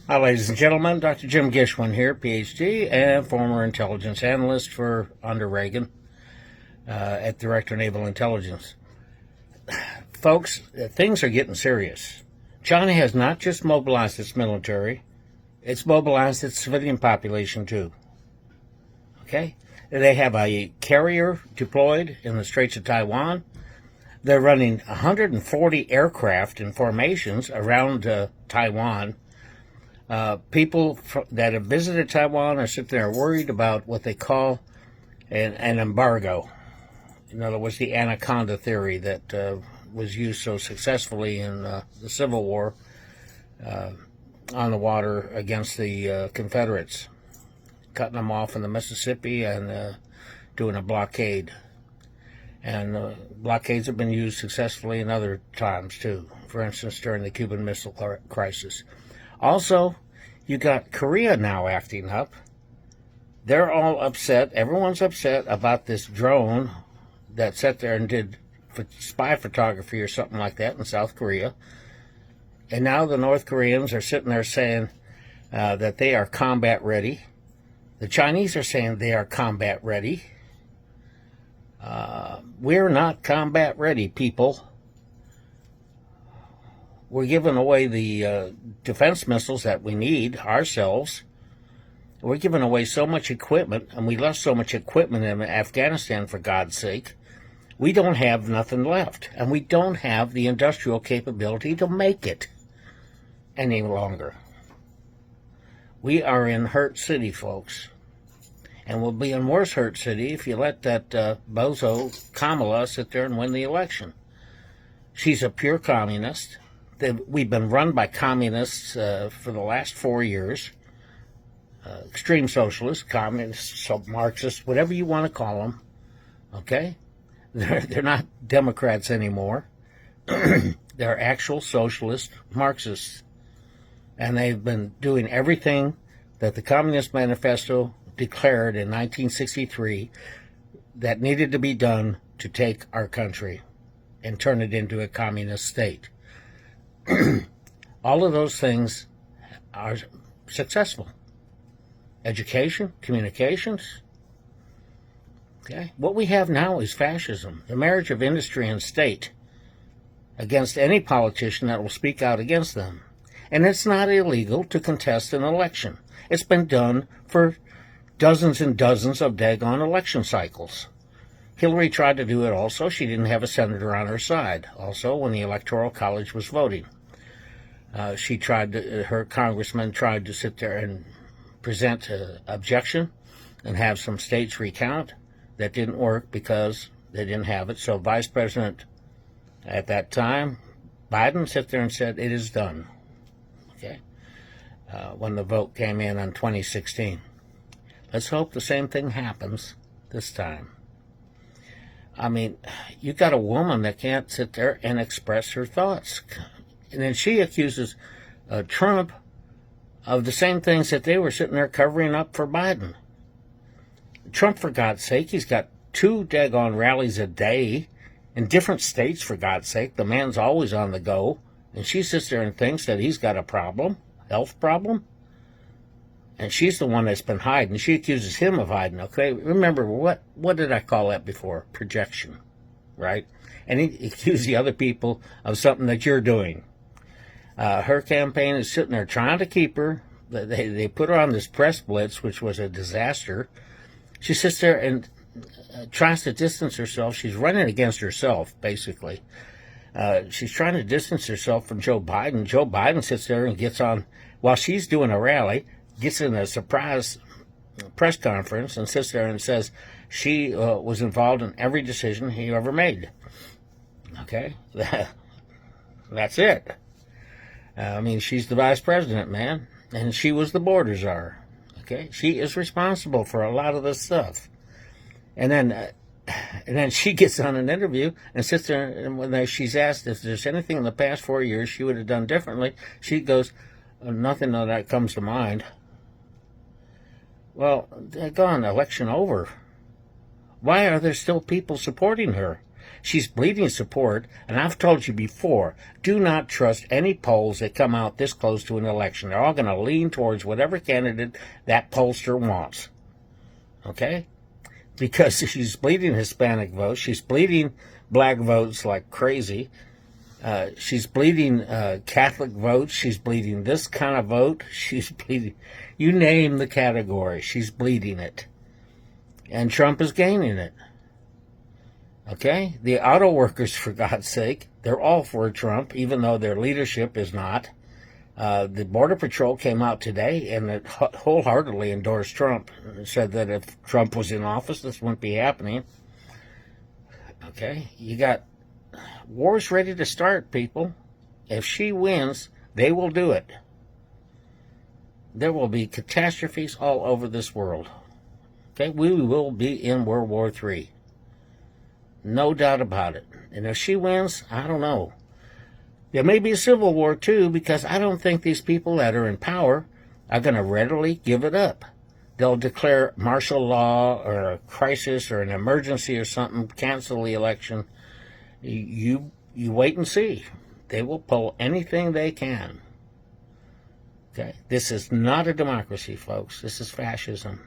Hi, ladies and gentlemen. Dr. Jim Gishwin here, PhD, and former intelligence analyst for under Reagan at Director of Naval Intelligence. Folks, things are getting serious. China has not just mobilized its military, it's mobilized its civilian population too. Okay? They have a carrier deployed in the Straits of Taiwan. They're running 140 aircraft in formations around Taiwan. People that have visited Taiwan are sitting there worried about what they call an embargo. In other words, the anaconda theory that was used so successfully in the Civil War on the water against the Confederates, cutting them off in the Mississippi and doing a blockade. And blockades have been used successfully in other times, too. For instance, during the Cuban Missile Crisis. Also, you got Korea now acting up. They're all upset. Everyone's upset about this drone that sat there and did spy photography or something like that in South Korea. And now the North Koreans are sitting there saying that they are combat ready. The Chinese are saying they are combat ready. We're not combat ready, people. We're giving away the defense missiles that we need ourselves. We're giving away so much equipment, and we left so much equipment in Afghanistan, for God's sake. We don't have nothing left, and we don't have the industrial capability to make it any longer. We are in Hurt City, folks. And we'll be in worse Hurt City if you let that bozo Kamala sit there and win the election. She's a pure communist. We've been run by communists for the last 4 years. Extreme socialists, communists, Marxists, whatever you want to call them. Okay? They're not Democrats anymore. They're actual socialist Marxists. And they've been doing everything that the Communist Manifesto declared in 1963 that needed to be done to take our country and turn it into a communist state. All of those things are successful. Education, communications. Okay. What we have now is fascism, the marriage of industry and state against any politician that will speak out against them. And it's not illegal to contest an election. It's been done for dozens and dozens of daggone election cycles. Hillary tried to do it also. She didn't have a senator on her side. Also, when the Electoral College was voting, her congressman tried to sit there and present an objection and have some states recount. That didn't work because they didn't have it. So Vice President at that time, Biden, sat there and said, it is done. Okay. When the vote came in on 2016. Let's hope the same thing happens this time. I mean, you got a woman that can't sit there and express her thoughts. And then she accuses Trump of the same things that they were sitting there covering up for Biden. Trump, for God's sake, he's got 2 daggone rallies a day in different states, for God's sake. The man's always on the go. And she sits there and thinks that he's got a problem, health problem. And she's the one that's been hiding. She accuses him of hiding, okay? Remember, what did I call that before? Projection, right? And he accused the other people of something that you're doing. Her campaign is sitting there trying to keep her. They put her on this press blitz, which was a disaster. She sits there and tries to distance herself. She's running against herself, basically. She's trying to distance herself from Joe Biden. Joe Biden sits there and gets on, while she's doing a rally, gets in a surprise press conference and sits there and says she was involved in every decision he ever made. Okay? That's it. I mean, she's the vice president, man, and she was the border czar. Okay? She is responsible for a lot of this stuff. And then she gets on an interview and sits there, and when she's asked if there's anything in the past 4 years she would have done differently, she goes, nothing of that comes to mind. Well, they're gone, election over. Why are there still people supporting her? She's bleeding support, and I've told you before, do not trust any polls that come out this close to an election. They're all going to lean towards whatever candidate that pollster wants. Okay? Because she's bleeding Hispanic votes. She's bleeding black votes like crazy. She's bleeding Catholic votes. She's bleeding this kind of vote. She's bleeding. You name the category. She's bleeding it. And Trump is gaining it. Okay? The auto workers, for God's sake, they're all for Trump, even though their leadership is not. The Border Patrol came out today and it wholeheartedly endorsed Trump. It said that if Trump was in office, this wouldn't be happening. Okay? You got wars ready to start, people. If she wins, they will do it. There will be catastrophes all over this world. Okay? We will be in World War III. No doubt about it. And if she wins, I don't know. There may be a civil war, too, because I don't think these people that are in power are going to readily give it up. They'll declare martial law or a crisis or an emergency or something, cancel the election. You wait and see. They will pull anything they can. Okay? This is not a democracy, folks. This is fascism.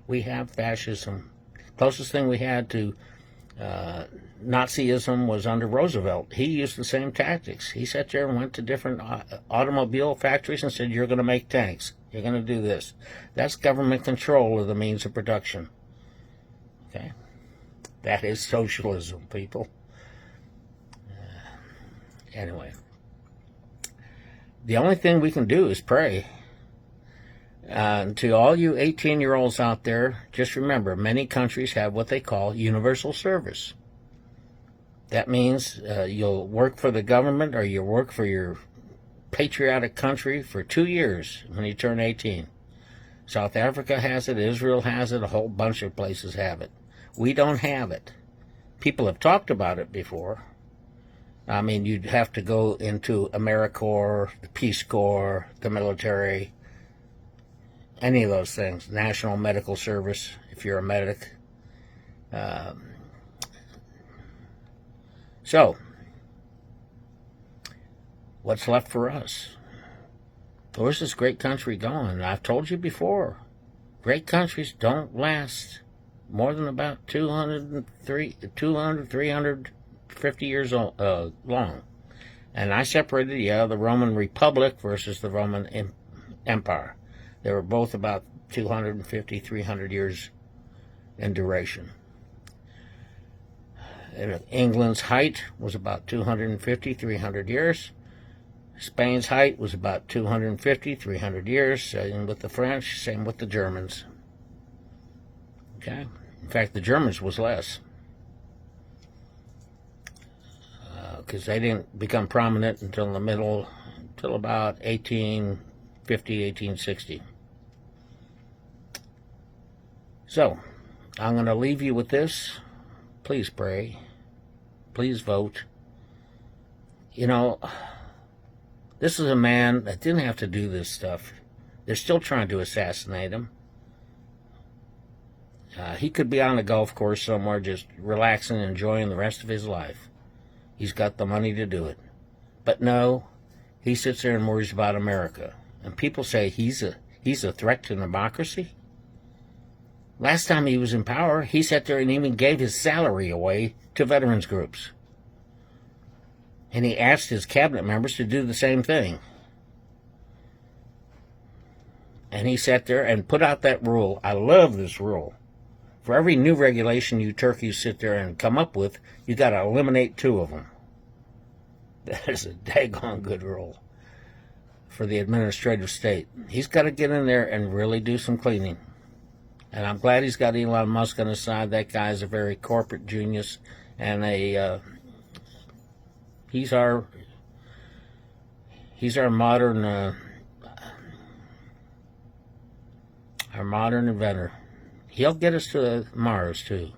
We have fascism. Closest thing we had to Nazism was under Roosevelt. He used the same tactics. He sat there and went to different automobile factories and said, you're going to make tanks. You're going to do this. That's government control of the means of production. Okay? That is socialism, people. Anyway. The only thing we can do is pray. To all you 18-year-olds out there, just remember, many countries have what they call universal service. That means you'll work for the government or you work for your patriotic country for 2 years when you turn 18. South Africa has it, Israel has it, a whole bunch of places have it. We don't have it. People have talked about it before. I mean, you'd have to go into AmeriCorps, the Peace Corps, the military, any of those things. National Medical Service, if you're a medic. So, what's left for us? Where's this great country going? I've told you before, great countries don't last more than about 350 years long. And I separated, the Roman Republic versus the Roman Empire. They were both about 250, 300 years in duration. England's height was about 250, 300 years. Spain's height was about 250, 300 years. Same with the French, same with the Germans. Okay? In fact, the Germans was less. Because they didn't become prominent until about 1850, 1860. So, I'm going to leave you with this. Please pray. Please vote. This is a man that didn't have to do this stuff. They're still trying to assassinate him. He could be on a golf course somewhere just relaxing and enjoying the rest of his life. He's got the money to do it. But no, he sits there and worries about America. And people say he's a threat to democracy. Last time he was in power, he sat there and even gave his salary away to veterans groups. And he asked his cabinet members to do the same thing. And he sat there and put out that rule. I love this rule. For every new regulation you turkeys sit there and come up with, you got to eliminate 2 of them. That is a daggone good rule for the administrative state. He's got to get in there and really do some cleaning. And I'm glad he's got Elon Musk on his side. That guy's a very corporate genius, and he's our modern inventor. He'll get us to Mars too.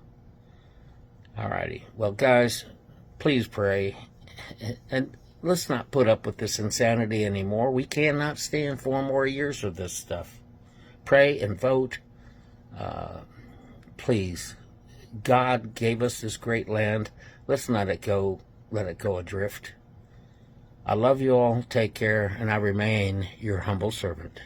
Alrighty. Well, guys, please pray, and let's not put up with this insanity anymore. We cannot stand 4 more years of this stuff. Pray and vote. Please God gave us this great land. Let's not let it go adrift. I love you all. Take care, and I remain your humble servant.